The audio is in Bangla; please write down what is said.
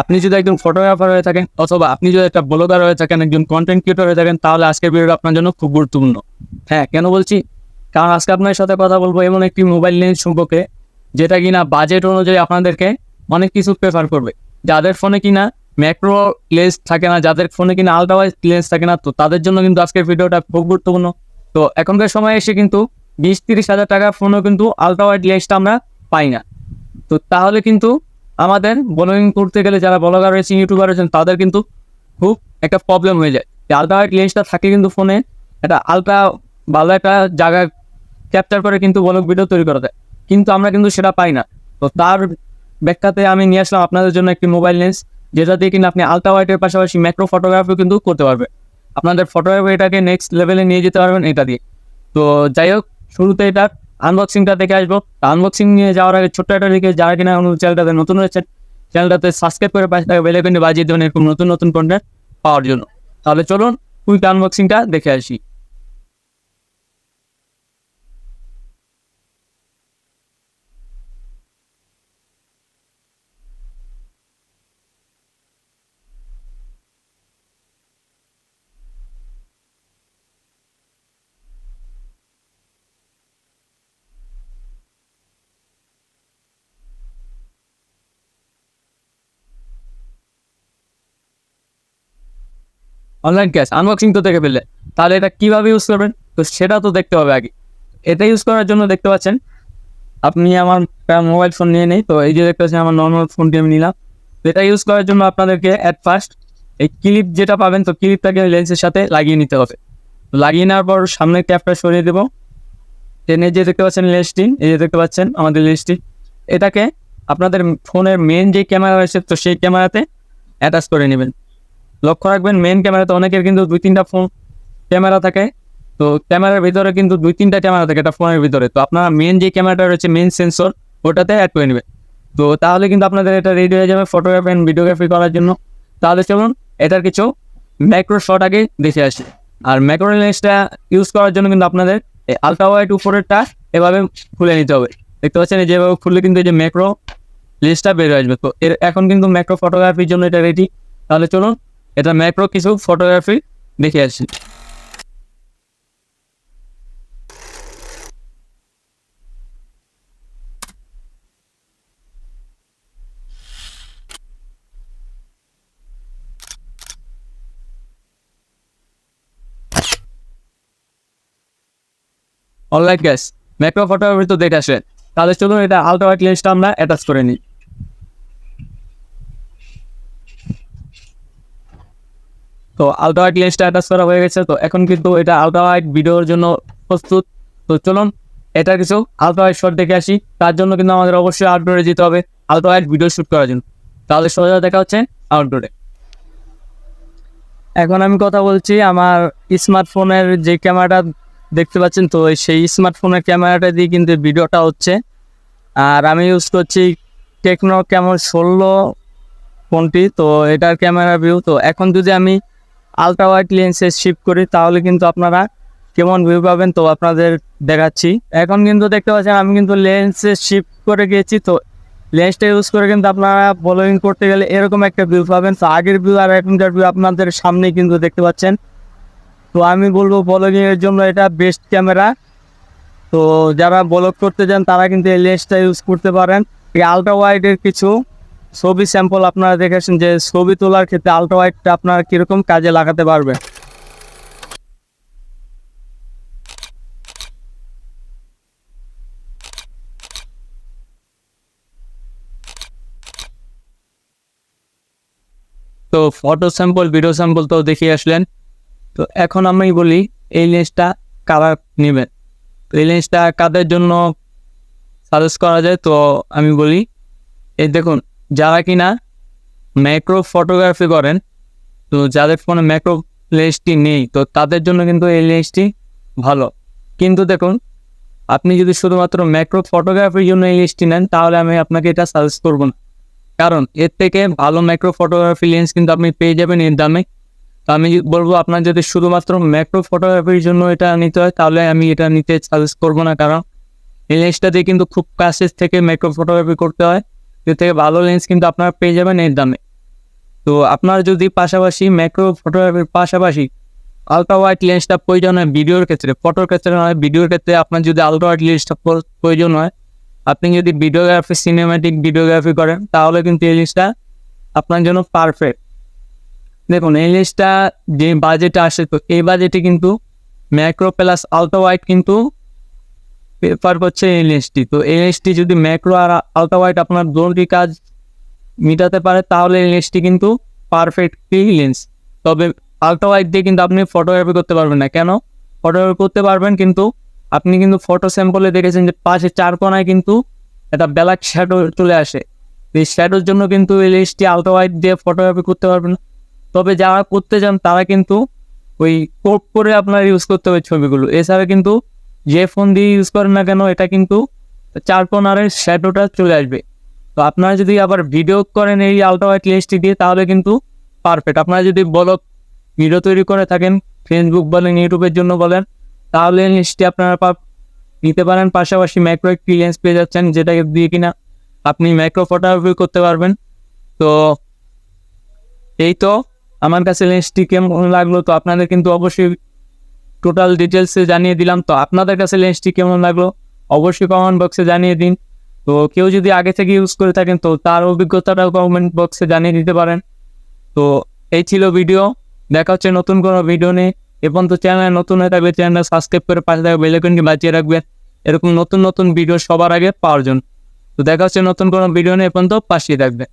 আপনি যদি একজন ফটোগ্রাফার হয়ে থাকেন অথবা আপনি যদি একটা ব্লগার হয়ে থাকেন, একজন কন্টেন্ট ক্রিয়েটর হয়ে থাকেন, তাহলে আজকের ভিডিওটা আপনার জন্য খুব গুরুত্বপূর্ণ। হ্যাঁ, কেন বলছি? কারণ আজকে আপনার সাথে কথা বলবো এমন একটি মোবাইল লেন্স সম্পর্কে যেটা কিনা বাজেট অনুযায়ী আপনাদেরকে অনেক কিছু প্রেফার করবে। যাদের ফোনে কিনা ম্যাক্রো লেন্স থাকে না, যাদের ফোনে কিনা আলট্রা ওয়াইড লেন্স থাকে না, তো তাদের জন্য কিন্তু আজকের ভিডিওটা খুব গুরুত্বপূর্ণ। তো এখনকার সময় এসে কিন্তু 20-30 হাজার টাকার ফোনও কিন্তু আলট্রা ওয়াইড লেন্সটা আমরা পাই না। তো তাহলে কিন্তু আমাদের ব্লগিং করতে গেলে যারা ব্লগার রয়েছে, ইউটিউবার রয়েছেন, তাদের কিন্তু খুব একটা প্রবলেম হয়ে যায়। আলট্রা ওয়াইড লেন্সটা থাকে কিন্তু ফোনে একটা আলট্রা ভালো একটা জায়গা ক্যাপচার করে কিন্তু ব্লগ ভিডিও তৈরি করা যায়, কিন্তু আমরা কিন্তু সেটা পাই না। তো তার ব্যাখ্যাতে আমি নিয়ে আসলাম আপনাদের জন্য একটি মোবাইল লেন্স, যেটা দিয়ে কিন্তু আপনি আলট্রা ওয়াইডের পাশাপাশি ম্যাক্রো ফটোগ্রাফিও কিন্তু করতে পারবেন। আপনাদের ফটোগ্রাফি এটাকে নেক্সট লেভেলে নিয়ে যেতে পারবেন এটা দিয়ে। তো যাই হোক, শুরুতে এটার আনবক্সিংটা দেখে আসবো। আনবক্সিং নিয়ে যাওয়ার আগে ছোট্ট একটা দিকে যারা কিনা চ্যানেলটাতে নতুন রয়েছে, চ্যানেলটাতে সাবস্ক্রাইব করে পাশে থাকা বেল আইকনটি বাজিয়ে দেবেন এরকম নতুন নতুন কন্টেন্ট পাওয়ার জন্য। তাহলে চলুন কুইক আনবক্সিংটা দেখে আসি। অনলাইন ক্যাশ আনবক্সিং তো দেখে ফেললে, তাহলে এটা কিভাবে ইউজ করবেন তো সেটা তো দেখতে হবে আগে। এটা ইউজ করার জন্য দেখতে পাচ্ছেন আপনি আমার মোবাইল ফোন নিয়ে নেই, তো এই যে দেখতে পাচ্ছেন আমার নর্মাল ফোনটি আমি নিলাম। তো এটা ইউজ করার জন্য আপনাদেরকে অ্যাট ফার্স্ট এই ক্লিপ যেটা পাবেন, তো ক্লিপটাকে লেন্সের সাথে লাগিয়ে নিতে হবে। তো লাগিয়ে নেওয়ার পর সামনের ক্যাপটা সরিয়ে দেবো, টেনে যে দেখতে পাচ্ছেন লেন্সটি, এই যে দেখতে পাচ্ছেন আমাদের লেন্সটি, এটাকে আপনাদের ফোনের মেন যে ক্যামেরা রয়েছে তো সেই ক্যামেরাতে অ্যাটাচ করে নেবেন। লক্ষ্য রাখবেন মেন ক্যামেরাতে অনেকের কিন্তু 2-3টা ফোন ক্যামেরা থাকে, তো ক্যামেরার ভিতরে কিন্তু 2-3টা ক্যামেরা থাকে এটা ফোনের ভিতরে। তো আপনারা মেন যে ক্যামেরাটা রয়েছে মেন সেন্সর ওটাতে অ্যাড করে নেবেন। তো তাহলে কিন্তু আপনাদের এটা রেডি হয়ে যাবে ফটোগ্রাফি অ্যান্ড ভিডিওগ্রাফি করার জন্য। তাহলে চলুন এটার কিছু ম্যাক্রো শট আগে দেখে আসি। আর ম্যাক্রো লেন্সটা ইউজ করার জন্য কিন্তু আপনাদের এই আলট্রা ওয়াইড উপরেরটা এভাবে খুলে নিতে হবে। দেখতে পাচ্ছেন যেভাবে খুললে কিন্তু এই যে ম্যাক্রো লেন্সটা বের হয়ে আসবে। তো এর এখন কিন্তু ম্যাক্রো ফটোগ্রাফির জন্য এটা রেডি। তাহলে চলুন এটা ম্যাক্রো কিছু ফটোগ্রাফি দেখে আসি। অনলাইন গ্যাস ম্যাক্রো ফটোগ্রাফি তো দেখে আসেন, তাহলে চলুন এটা আলট্রা ওয়াইড লেন্সটা আমরা অ্যাটাচ করে নিই। তো আলট্রা ওয়াইড লেন্সটা অ্যাটাচ করা হয়ে গেছে। তো এখন কিন্তু এটা আলট্রা ওয়াইড ভিডিওর জন্য প্রস্তুত। তো চলুন এটা কিছু আলট্রা ওয়াইড শট দেখে আসি। তার জন্য কিন্তু আমাদের অবশ্যই আউটডোরে যেতে হবে আলট্রা ওয়াইড ভিডিও শ্যুট করার জন্য। তাহলে সোজা দেখা হচ্ছে আউটডোরে। এখন আমি কথা বলছি আমার স্মার্টফোনের যে ক্যামেরাটা দেখতে পাচ্ছেন, তো সেই স্মার্টফোনের ক্যামেরাটা দিয়ে কিন্তু ভিডিওটা হচ্ছে। আর আমি ইউজ করছি টেকনো ক্যামন 16 ফোনটি। তো এটার ক্যামেরা ভিউ, তো এখন যদি আমি আলট্রা ওয়াইড লেন্সে শিফট করি তাহলে কিন্তু আপনারা কেমন ভিউ পাবেন তো আপনাদের দেখাচ্ছি। এখন কিন্তু দেখতে পাচ্ছেন আমি কিন্তু লেন্সে শিফট করে গিয়েছি। তো লেন্সটা ইউজ করে কিন্তু আপনারা ব্লগিং করতে গেলে এরকম একটা ভিউ পাবেন। তো আগের ভিউ আর এখনকার ভিউ আপনাদের সামনে কিন্তু দেখতে পাচ্ছেন। তো আমি বলবো ব্লগিংয়ের জন্য এটা বেস্ট ক্যামেরা। তো যারা ব্লগ করতে চান তারা কিন্তু এই লেন্সটা ইউজ করতে পারেন। এই আলট্রা ওয়াইডের কিছু ছবি স্যাম্পল আপনারা দেখেছেন যে ছবি তোলার ক্ষেত্রে আলট্রা ওয়াইডটা আপনারা কীরকম কাজে লাগাতে পারবেন। তো ফটো স্যাম্পল ভিডিও স্যাম্পল তো দেখিয়ে আসলেন। তো এখন আমি বলি এই লেন্সটা কারা নেবেন, তো এই লেন্সটা কাদের জন্য সাজেস্ট করা যায়। তো আমি বলি এই দেখুন, যারা কিনা ম্যাক্রো ফটোগ্রাফি করেন, তো যাদের ফোনে ম্যাক্রো লেন্সটি নেই তো তাদের জন্য কিন্তু এই লেন্সটি ভালো। কিন্তু দেখুন আপনি যদি শুধুমাত্র ম্যাক্রো ফটোগ্রাফির জন্য এই লেন্সটি নেন তাহলে আমি আপনাকে এটা সাজেস্ট করবো না, কারণ এর থেকে ভালো ম্যাক্রো ফটোগ্রাফি লেন্স কিন্তু আপনি পেয়ে যাবেন এর দামে। তো আমি বলবো আপনার যদি শুধুমাত্র ম্যাক্রো ফটোগ্রাফির জন্য এটা নিতে হয় তাহলে আমি এটা নিতে সাজেস্ট করবো না, কারণ এই লেন্সটা দিয়ে কিন্তু খুব কাছের থেকে ম্যাক্রো ফটোগ্রাফি করতে হয়। এর থেকে ভালো লেন্স কিন্তু আপনারা পেয়ে যাবেন এর দামে। তো আপনার যদি পাশাপাশি ম্যাক্রো ফটোগ্রাফির পাশাপাশি আলট্রা ওয়াইড লেন্সটা প্রয়োজন হয় ভিডিওর ক্ষেত্রে, ফটোর ক্ষেত্রে নয়, ভিডিওর ক্ষেত্রে আপনার যদি আলট্রা ওয়াইড লেন্সটা প্রয়োজন হয়, আপনি যদি ভিডিওগ্রাফি সিনেম্যাটিক ভিডিওগ্রাফি করেন তাহলে কিন্তু এই লেন্সটা আপনার জন্য পারফেক্ট। দেখুন এই লেন্সটা যে বাজেটে আসে, তো এই বাজেটে কিন্তু ম্যাক্রো প্লাস আলট্রা ওয়াইড কিন্তু প্রেফার করছে এই লেন্সটি। তো এই লেন্সটি যদি ম্যাক্রো আর আলট্রা ওয়াইড আপনার দুটি কাজ মিটাতে পারে তাহলে এই লেন্সটি কিন্তু পারফেক্টলি লেন্স। তবে আলট্রা ওয়াইড দিয়ে কিন্তু আপনি ফটোগ্রাফি করতে পারবেন না। কেন? ফটোগ্রাফি করতে পারবেন, কিন্তু আপনি কিন্তু ফটো স্যাম্পলে দেখেছেন যে পাশে চার কোনায় কিন্তু একটা ব্ল্যাক শ্যাডো চলে আসে। এই শ্যাডোর জন্য কিন্তু এই লেন্সটি আলট্রা ওয়াইড দিয়ে ফটোগ্রাফি করতে পারবেন না। তবে যারা করতে চান তারা কিন্তু ওই কোপ করে আপনার ইউজ করতে হবে ছবিগুলো। এছাড়া কিন্তু যে ফোন দিয়ে ইউজ করেন না কেন এটা কিন্তু চার কোনারের শ্যাডোটা চলে আসবে। তো আপনারা যদি আবার ভিডিও করেন এই আলট্রা ওয়াইড লেন্সটি দিয়ে তাহলে কিন্তু পারফেক্ট। আপনারা যদি ব্লগ ভিডিও তৈরি করে থাকেন, ফেসবুক বলেন, ইউটিউবের জন্য বলেন, তাহলে লেন্সটি আপনারা নিতে পারেন। পাশাপাশি ম্যাক্রো একটি লেন্স পেয়ে যাচ্ছেন যেটা দিয়ে কিনা আপনি ম্যাক্রো ফটোগ্রাফি করতে পারবেন। তো এই তো আমার কাছে লেন্সটি কেমন লাগলো, তো আপনাদের কিন্তু অবশ্যই টোটাল ডিটেলসে জানিয়ে দিলাম। তো আপনাদের কাছে লেন্সটি কেমন লাগলো অবশ্যই কমেন্ট বক্সে জানিয়ে দিন। তো কেউ যদি আগে থেকে ইউজ করে থাকেন তো তার অভিজ্ঞতাটাও কমেন্ট বক্সে জানিয়ে দিতে পারেন। তো এই ছিল ভিডিও, দেখা হচ্ছে নতুন কোনো ভিডিও নিয়ে। এবং তো চ্যানেল নতুন হয়ে থাকলে চ্যানেলটা সাবস্ক্রাইব করে পাশে থাকা বেল আইকনটি বাজিয়ে রাখবেন এরকম নতুন নতুন ভিডিও সবার আগে পাওয়ার জন্য। তো দেখা হচ্ছে নতুন কোনো ভিডিও নিয়ে, এখন তো পাশেই থাকবে।